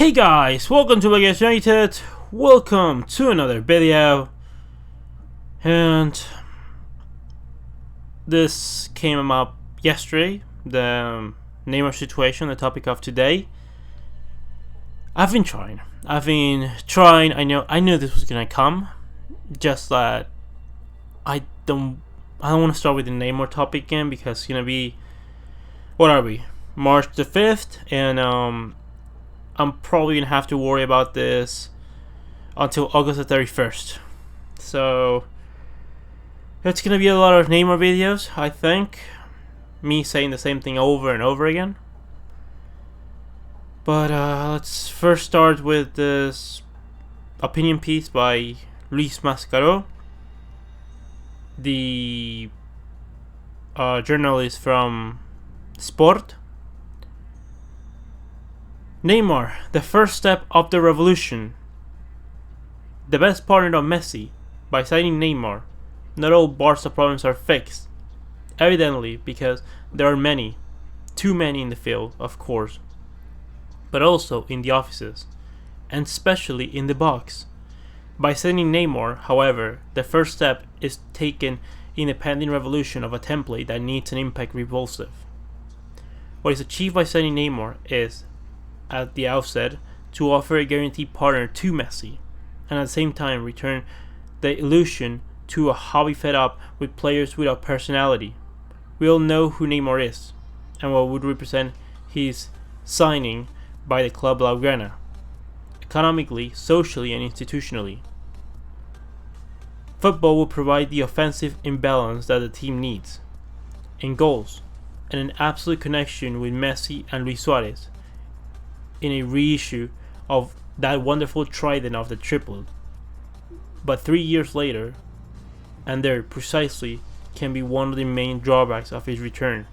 Hey guys, welcome to Vegas United. Welcome to another video. And this came up yesterday, the Neymar situation, the topic of today. I've been trying. I knew this was gonna come. Just that I don't want to start with the Neymar topic again because it's gonna be, what are we? March the 5th, and I'm probably gonna have to worry about this until August the 31st. So it's gonna be a lot of Neymar videos, I think. Me saying the same thing over and over again. But let's first start with this opinion piece by Luis Mascaro, the journalist from Sport. Neymar, the first step of the revolution. The best partner of Messi. By signing Neymar, not all Barca problems are fixed. Evidently, because there are many. Too many in the field, of course. But also in the offices. And especially in the box. By signing Neymar, however, the first step is taken in the pending revolution of a template that needs an impact repulsive. What is achieved by signing Neymar is, at the outset, to offer a guaranteed partner to Messi, and at the same time return the illusion to a hobby fed up with players without personality. We all know who Neymar is, and what would represent his signing by the club Blaugrana, economically, socially, and institutionally. Football will provide the offensive imbalance that the team needs, in goals, and an absolute connection with Messi and Luis Suarez, in a reissue of that wonderful trident of the triplet. But 3 years later, and there precisely can be one of the main drawbacks of his return,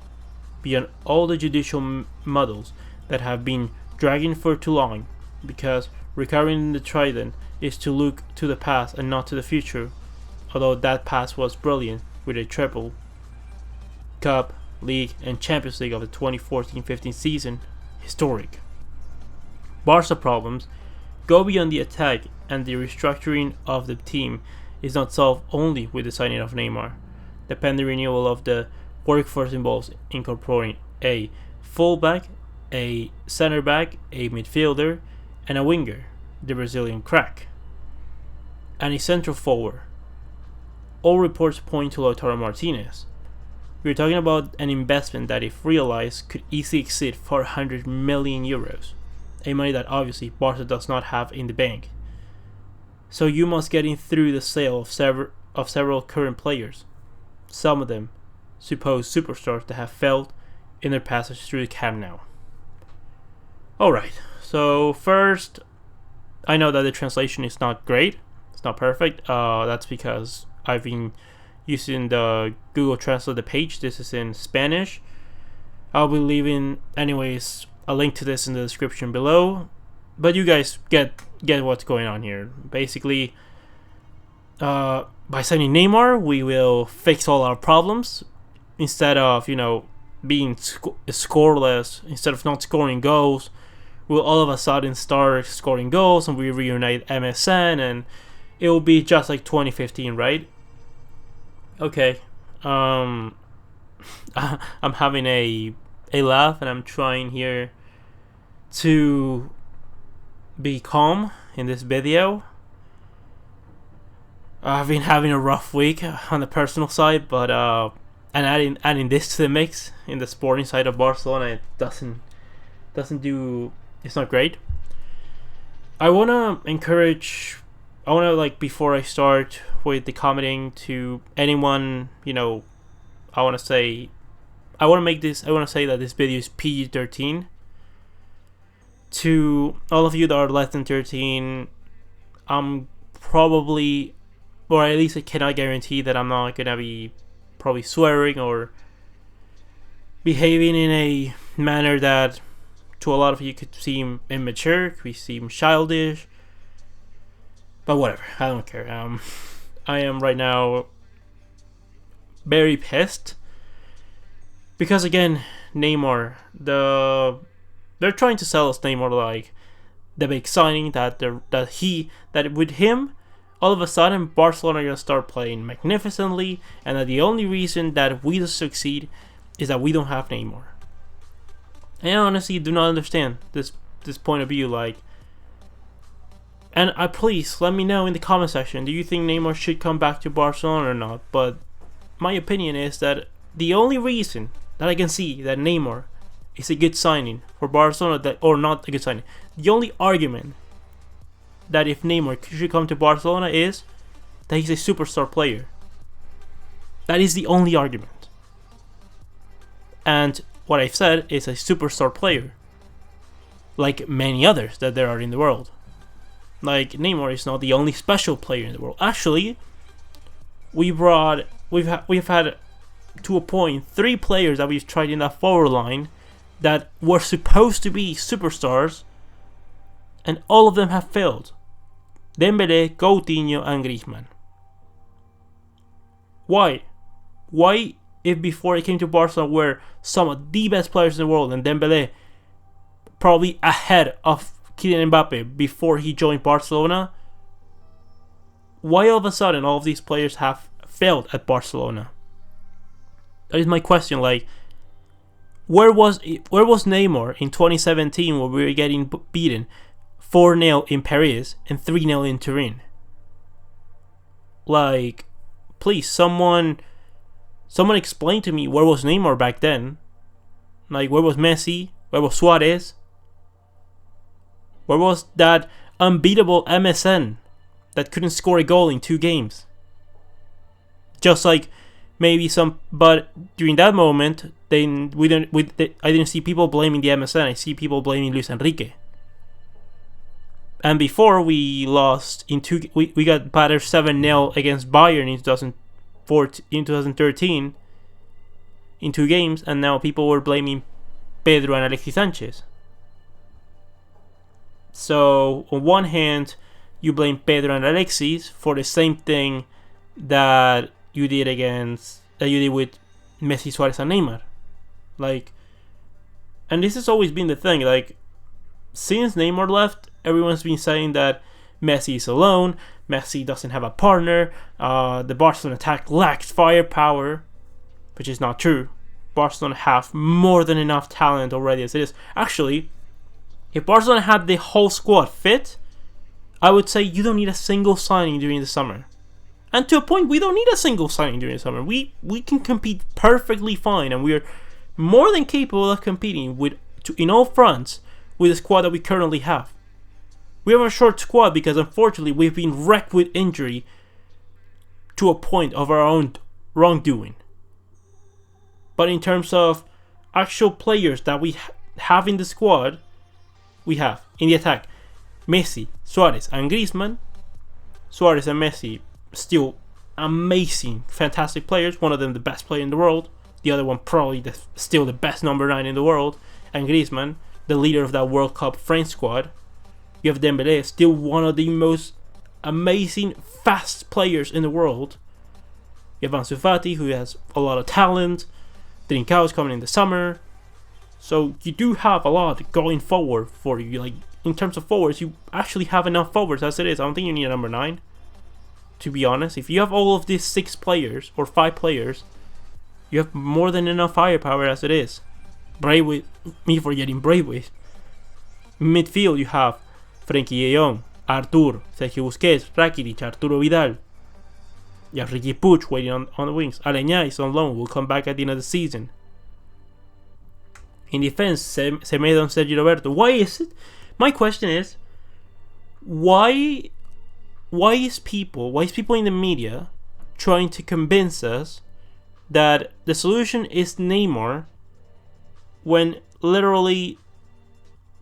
beyond all the judicial muddles that have been dragging for too long, because recovering in the trident is to look to the past and not to the future, although that past was brilliant with a triple Cup, League, and Champions League of the 2014-15 season, historic. Barca problems go beyond the attack, and the restructuring of the team is not solved only with the signing of Neymar. The pending renewal of the workforce involves incorporating a fullback, a center back, a midfielder, and a winger, the Brazilian crack, and a central forward. All reports point to Lautaro Martinez. We are talking about an investment that, if realized, could easily exceed 400 million euros. A money that obviously Barca does not have in the bank. So you must get in through the sale of several current players, some of them supposed superstars that have failed in their passage through the Camp Nou. Alright, so first, I know that the translation is not great, it's not perfect, that's because I've been using the Google Translate the page. This is in Spanish. I'll be leaving anyways a link to this in the description below, but you guys get what's going on here. Basically, by signing Neymar, we will fix all our problems. Instead of being scoreless, instead of not scoring goals, we'll all of a sudden start scoring goals, and we reunite MSN, and it will be just like 2015, right? Okay, I'm having a laugh, and I'm trying here to be calm in this video. I've been having a rough week on the personal side, but and adding this to the mix in the sporting side of Barcelona, it's not great. I wanna before I start with the commenting to anyone, I want to say that this video is PG-13. To all of you that are less than 13, I'm probably, or at least I cannot guarantee that I'm not gonna be probably swearing or behaving in a manner that to a lot of you could seem immature, could seem childish. But whatever, I don't care. I am right now very pissed because, again, Neymar, they're trying to sell us Neymar like the big signing that with him, all of a sudden Barcelona are gonna start playing magnificently, and that the only reason that we succeed is that we don't have Neymar. And I honestly do not understand this point of view. Like, and please let me know in the comment section, do you think Neymar should come back to Barcelona or not? But my opinion is that the only reason that I can see that Neymar is a good signing for Barcelona, or not a good signing, the only argument that if Neymar should come to Barcelona is that he's a superstar player. That is the only argument. And what I've said is a superstar player, like many others that there are in the world. Like, Neymar is not the only special player in the world. Actually, we've had to a point 3 players that we've tried in that forward line that were supposed to be superstars, and all of them have failed. Dembélé, Coutinho, and Griezmann. Why? Why, if before he came to Barcelona were some of the best players in the world, and Dembélé probably ahead of Kylian Mbappe before he joined Barcelona, why all of a sudden all of these players have failed at Barcelona? That is my question. Like, where was Neymar in 2017 when we were getting beaten 4-0 in Paris and 3-0 in Turin? Like, please, someone explain to me, where was Neymar back then? Like, where was Messi? Where was Suarez? Where was that unbeatable MSN that couldn't score a goal in 2 games? Just like maybe but during that moment, I didn't see people blaming the MSN. I see people blaming Luis Enrique. And before we lost we got battered 7-0 against Bayern in 2013 in 2 games, and now people were blaming Pedro and Alexis Sanchez. So on one hand, you blame Pedro and Alexis for the same thing that you did with Messi, Suarez, and Neymar. Like, and this has always been the thing. Like, since Neymar left, everyone's been saying that Messi is alone. Messi doesn't have a partner. The Barcelona attack lacks firepower, which is not true. Barcelona have more than enough talent already as it is. Actually, if Barcelona had the whole squad fit, I would say you don't need a single signing during the summer. And to a point, we don't need a single signing during the summer. We can compete perfectly fine, and we are more than capable of competing in all fronts with the squad that we currently have. We have a short squad because unfortunately we've been wrecked with injury to a point of our own wrongdoing. But in terms of actual players that we have in the squad, we have in the attack Messi, Suarez, and Griezmann. Suarez and Messi, still amazing, fantastic players. One of them the best player in the world. The other one probably still the best number 9 in the world. And Griezmann, the leader of that World Cup French squad. You have Dembélé, still one of the most amazing, fast players in the world. You have Ansu Fati, who has a lot of talent. Trincao is coming in the summer. So you do have a lot going forward for you. Like, in terms of forwards, you actually have enough forwards as it is. I don't think you need a number 9. To be honest, if you have all of these 6 players or 5 players, you have more than enough firepower as it is. Braithwaite, me forgetting Braithwaite. Midfield, you have Frenkie de Jong, Artur, Sergio Busquets, Rakitic, Arturo Vidal. You have Ricky Puig waiting on the wings. Aleñá is on loan, will come back at the end of the season. In defense, Semedo and Sergio Roberto. Why is it? My question is, why is people in the media trying to convince us that the solution is Neymar, when literally,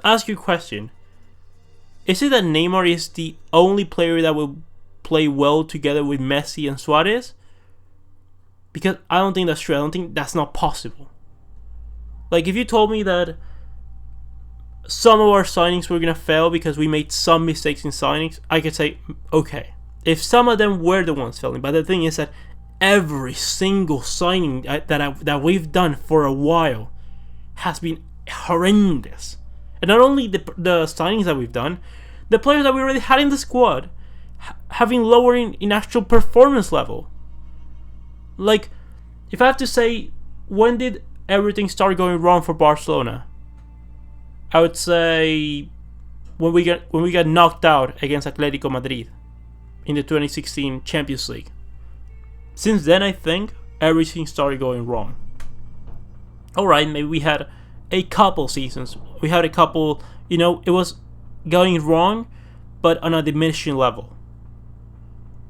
ask your question, is it that Neymar is the only player that will play well together with Messi and Suarez? Because I don't think that's true. I don't think that's not possible. Like, if you told me that some of our signings were going to fail because we made some mistakes in signings, I could say, okay. If some of them were the ones failing. But the thing is that every single signing that we've done for a while has been horrendous. And not only the signings that we've done, the players that we already had in the squad having lower in actual performance level. Like, if I have to say, when did everything start going wrong for Barcelona? I would say when we got knocked out against Atletico Madrid in the 2016 Champions League. Since then, I think everything started going wrong. Alright, maybe we had a couple seasons. We had a couple, it was going wrong, but on a diminishing level.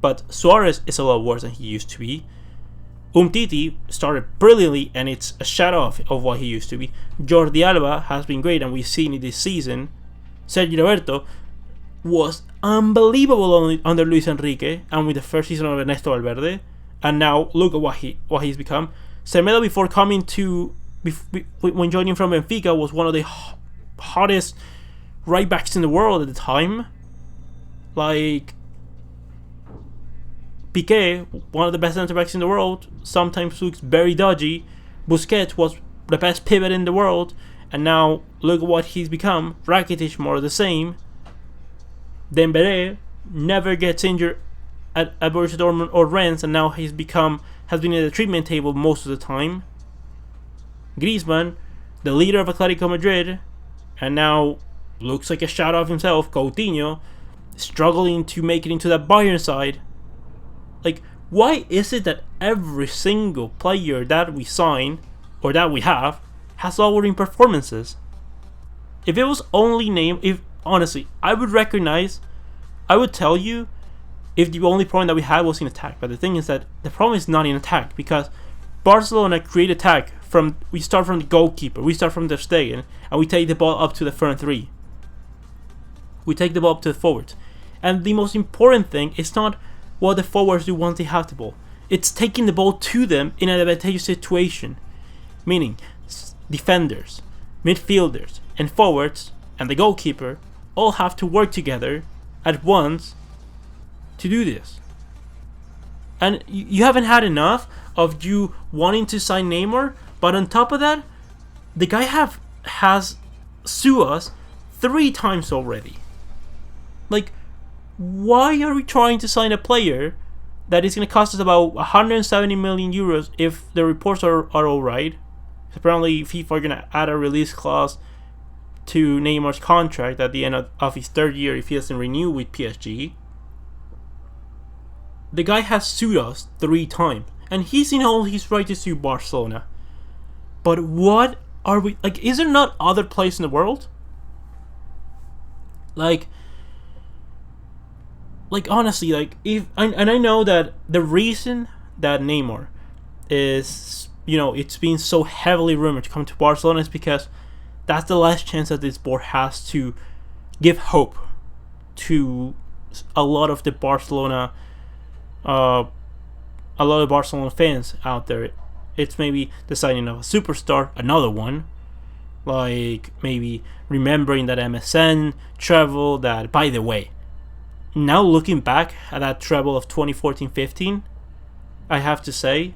But Suarez is a lot worse than he used to be. Umtiti started brilliantly, and it's a shadow of what he used to be. Jordi Alba has been great, and we've seen it this season. Sergio Roberto was unbelievable under Luis Enrique, and with the first season of Ernesto Valverde. And now look at what he's become. Semedo, before coming to, when joining from Benfica, was one of the hottest right backs in the world at the time. Like, Piqué, one of the best center backs in the world, sometimes looks very dodgy. Busquets was the best pivot in the world, and now look at what he's become. Rakitic, more of the same. Dembélé never gets injured at Borussia Dortmund or Rennes, and now has been in the treatment table most of the time. Griezmann, the leader of Atletico Madrid, and now looks like a shadow of himself. Coutinho, struggling to make it into that Bayern side. Like, why is it that every single player that we sign, or that we have, has lowering performances? If it was only honestly, I would tell you if the only problem that we had was in attack. But the thing is that the problem is not in attack, because Barcelona create attack we start from the goalkeeper, we start from Ter Stegen, and we take the ball up to the front three. We take the ball up to the forwards. And the most important thing is not what the forwards do once they have the ball. It's taking the ball to them in an advantageous situation. Meaning, defenders, midfielders, and forwards, and the goalkeeper all have to work together at once to do this. And you haven't had enough of you wanting to sign Neymar, but on top of that, the guy has sued us 3 times already. Like, why are we trying to sign a player that is going to cost us about 170 million euros if the reports are alright? Apparently, FIFA are going to add a release clause to Neymar's contract at the end of his 3rd year if he doesn't renew with PSG. The guy has sued us 3 times, and he's in all his right to sue Barcelona. But what are we... Like, is there not other place in the world? Like honestly, like, if... And I know that the reason that Neymar is... it's been so heavily rumored to come to Barcelona is because that's the last chance that this board has to give hope to a lot of the Barcelona... a lot of Barcelona fans out there. It's maybe the signing of a superstar, another one, like maybe remembering that MSN treble. That, by the way, now looking back at that treble of 2014-15, I have to say,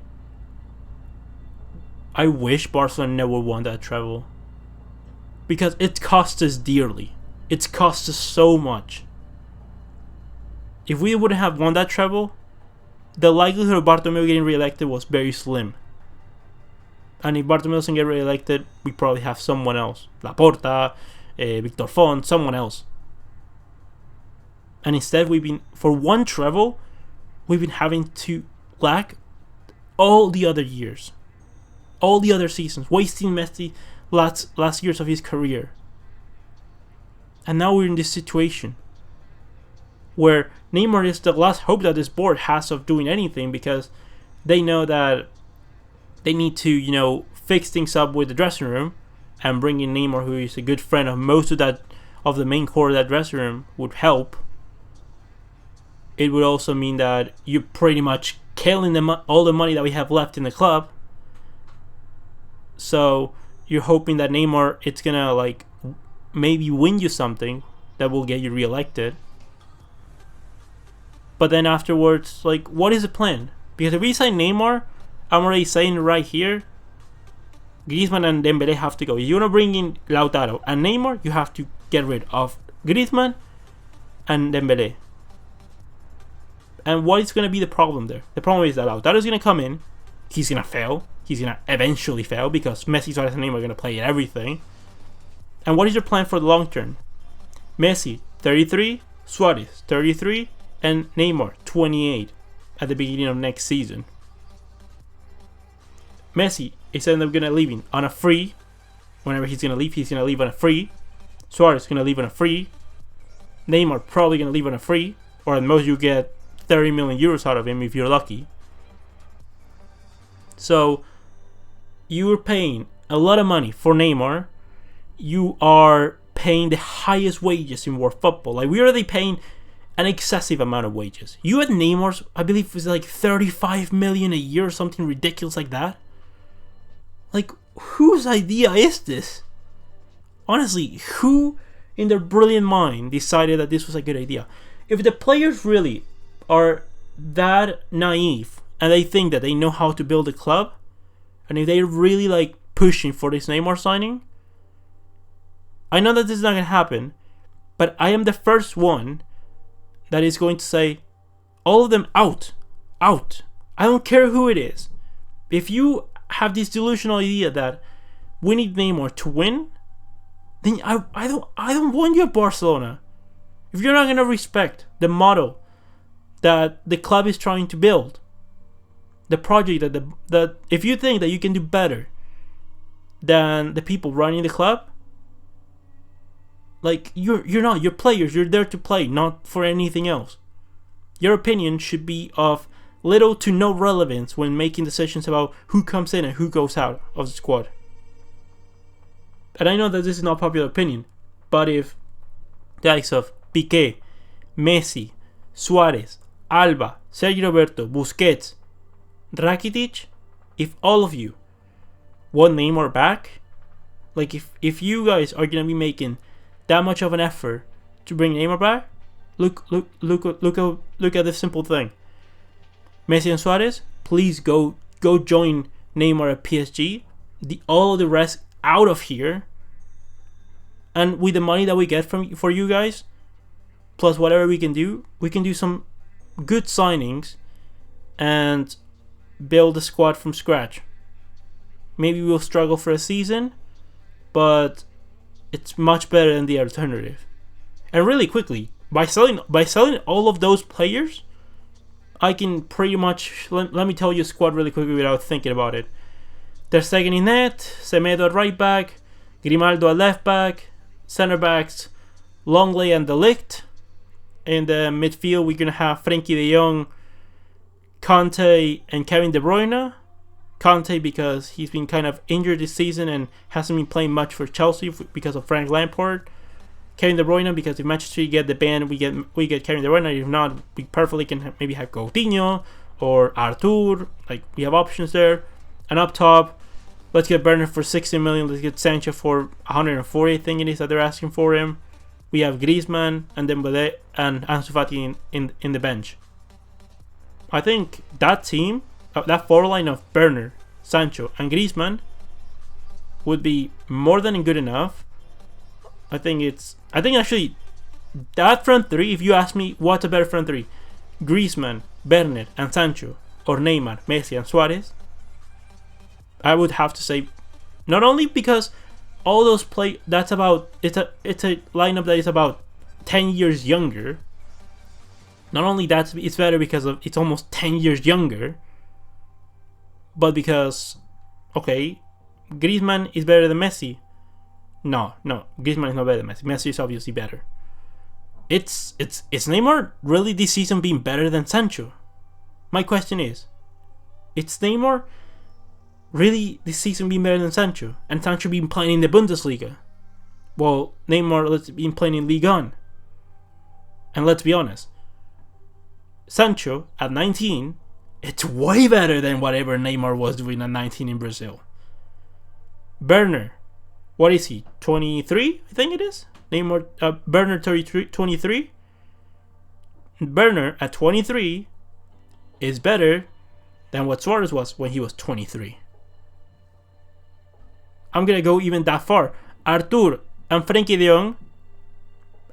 I wish Barcelona never won that treble, because it cost us dearly. It's cost us so much. If we wouldn't have won that treble, the likelihood of Bartomeu getting re-elected was very slim. And if Bartomeu doesn't get re-elected, we probably have someone else. Laporta, Victor Font, someone else. And instead, for one treble, we've been having to lack all the other years. All the other seasons. Wasting Messi last years of his career. And now we're in this situation where Neymar is the last hope that this board has of doing anything, because they know that they need to, fix things up with the dressing room, and bringing Neymar, who is a good friend of most of the main core of that dressing room, would help. It would also mean that you're pretty much killing all the money that we have left in the club. So you're hoping that Neymar, it's gonna maybe win you something that will get you re-elected. But then afterwards, what is the plan? Because if we sign Neymar, I'm already saying right here, Griezmann and Dembele have to go. If you want to bring in Lautaro and Neymar, you have to get rid of Griezmann and Dembele. And what is going to be the problem there? The problem is that Lautaro is going to come in. He's going to fail. He's going to eventually fail because Messi, Suarez, and Neymar are going to play everything. And what is your plan for the long term? Messi, 33, Suarez, 33, and Neymar, 28 at the beginning of next season. Messi is ended up going to leaving on a free. Whenever he's going to leave on a free. Suarez is going to leave on a free. Neymar probably going to leave on a free. Or at most you get 30 million euros out of him if you're lucky. So you're paying a lot of money for Neymar. You are paying the highest wages in world football. Like, we're already paying an excessive amount of wages. You had Neymar's, I believe it was like 35 million a year or something ridiculous like that. Like, whose idea is this? Honestly, who in their brilliant mind decided that this was a good idea? If the players really are that naive and they think that they know how to build a club, and if they're really like pushing for this Neymar signing, I know that this is not going to happen, but I am the first one that is going to say, all of them out. I don't care who it is. If you have this delusional idea that we need Neymar to win, then I don't want you at Barcelona. If you're not going to respect the model that the club is trying to build, the project that if you think that you can do better than the people running the club, like, you're not. You're players. You're there to play, not for anything else. Your opinion should be of little to no relevance when making decisions about who comes in and who goes out of the squad. And I know that this is not popular opinion, but if the likes of Piqué, Messi, Suarez, Alba, Sergio Roberto, Busquets, Rakitic, if all of you want Neymar back, like if you guys are gonna be making that much of an effort to bring Neymar back, look at this simple thing. Messi and Suarez, please go join Neymar at PSG. All of the rest out of here. And with the money that we get for you guys, plus whatever we can do some good signings and build a squad from scratch. Maybe we'll struggle for a season, but it's much better than the alternative. And really quickly, by selling all of those players, I can pretty much let me tell you a squad really quickly without thinking about it. Ter Stegen in net, Semedo at right back, Grimaldo at left back, center backs Longley and De Ligt. In the midfield, we're gonna have Frenkie De Jong, Conte, and Kevin De Bruyne. Conte because he's been kind of injured this season and hasn't been playing much for Chelsea because of Frank Lampard. Kevin De Bruyne because if Manchester City get the ban, we get Kevin De Bruyne. If not, we perfectly can maybe have Coutinho or Artur. Like, we have options there. And up top, let's get Werner for 60 million. Let's get Sancho for 140. I think it is that they're asking for him. We have Griezmann and Dembele and Ansu Fati in the bench. I think that team, that four line of Werner, Sancho, and Griezmann would be more than good enough. I think actually that front three, if you ask me what's a better front three, Griezmann, Werner, and Sancho, or Neymar, Messi, and Suarez, I would have to say, not only because all those play, it's a lineup that is about 10 years younger. Not only that, it's better because it's almost 10 years younger, but because, okay, Griezmann is better than Messi. No, Griezmann is not better than Messi. Messi is obviously better. Is Neymar really this season being better than Sancho? My question is Neymar really this season being better than Sancho? And Sancho been playing in the Bundesliga? Well, Neymar has been playing in Ligue 1. And let's be honest, Sancho at 19, it's way better than whatever Neymar was doing at 19 in Brazil. Werner, what is he? 23, I think it is. Neymar, Werner 23. Werner at 23 is better than what Suarez was when he was 23. I'm gonna go even that far. Artur and Frankie de Jong,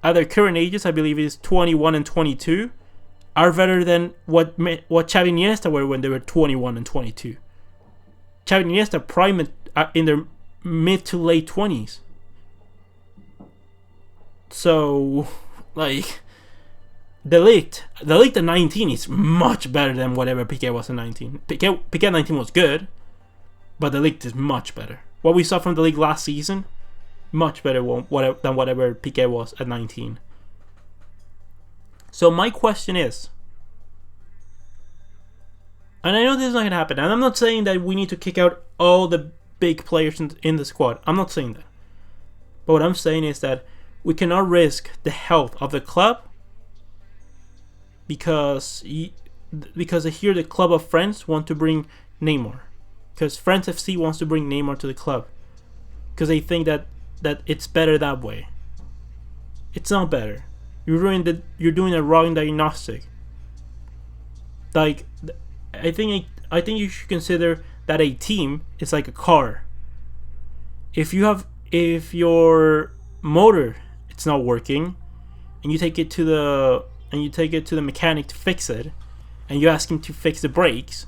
at their current ages, I believe it is 21 and 22, are better than what Xavi and Iniesta were when they were 21 and 22. Xavi and Iniesta prime in their mid to late 20s. So, like, the Ligt at 19 is much better than whatever Piqué was at 19. Piqué at 19 was good, but the Ligt is much better. What we saw from the league last season, much better than whatever Piqué was at 19. So my question is, and I know this is not going to happen, and I'm not saying that we need to kick out all the big players in the squad. I'm not saying that. But what I'm saying is that we cannot risk the health of the club because here the club of friends want to bring Neymar. Because Friends FC wants to bring Neymar to the club. Because they think that it's better that way. It's not better. You're doing a wrong diagnostic. Like, I think you should consider that a team is like a car. If your motor it's not working, and you take it to the mechanic to fix it, and you ask him to fix the brakes,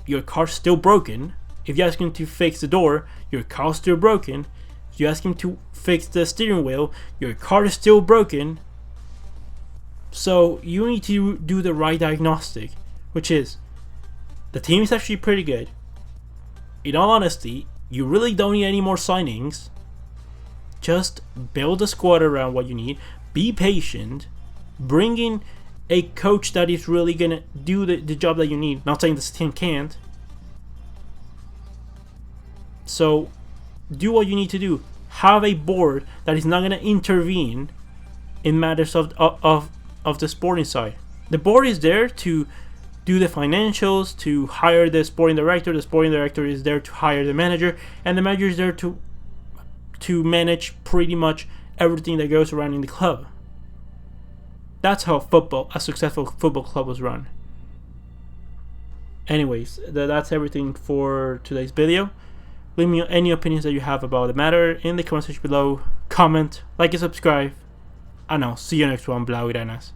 your car's still broken. If you ask him to fix the door, your car's still broken. If you ask him to fix the steering wheel, your car is still broken. So you need to do the right diagnostic, which is the team is actually pretty good. In all honesty, you really don't need any more signings. Just build a squad around what you need. Be patient. Bring in a coach that is really going to do the job that you need. Not saying this team can't. So do what you need to do. Have a board that is not going to intervene in matters of the sporting side. The board is there to do the financials, to hire the sporting director. The sporting director is there to hire the manager, and the manager is there to manage pretty much everything that goes around in the club. That's how a successful football club was run. Anyways, that's everything for today's video. Leave me any opinions that you have about the matter in the comment section below. Comment, like, and subscribe. And I'll see you next one, Blaugranas.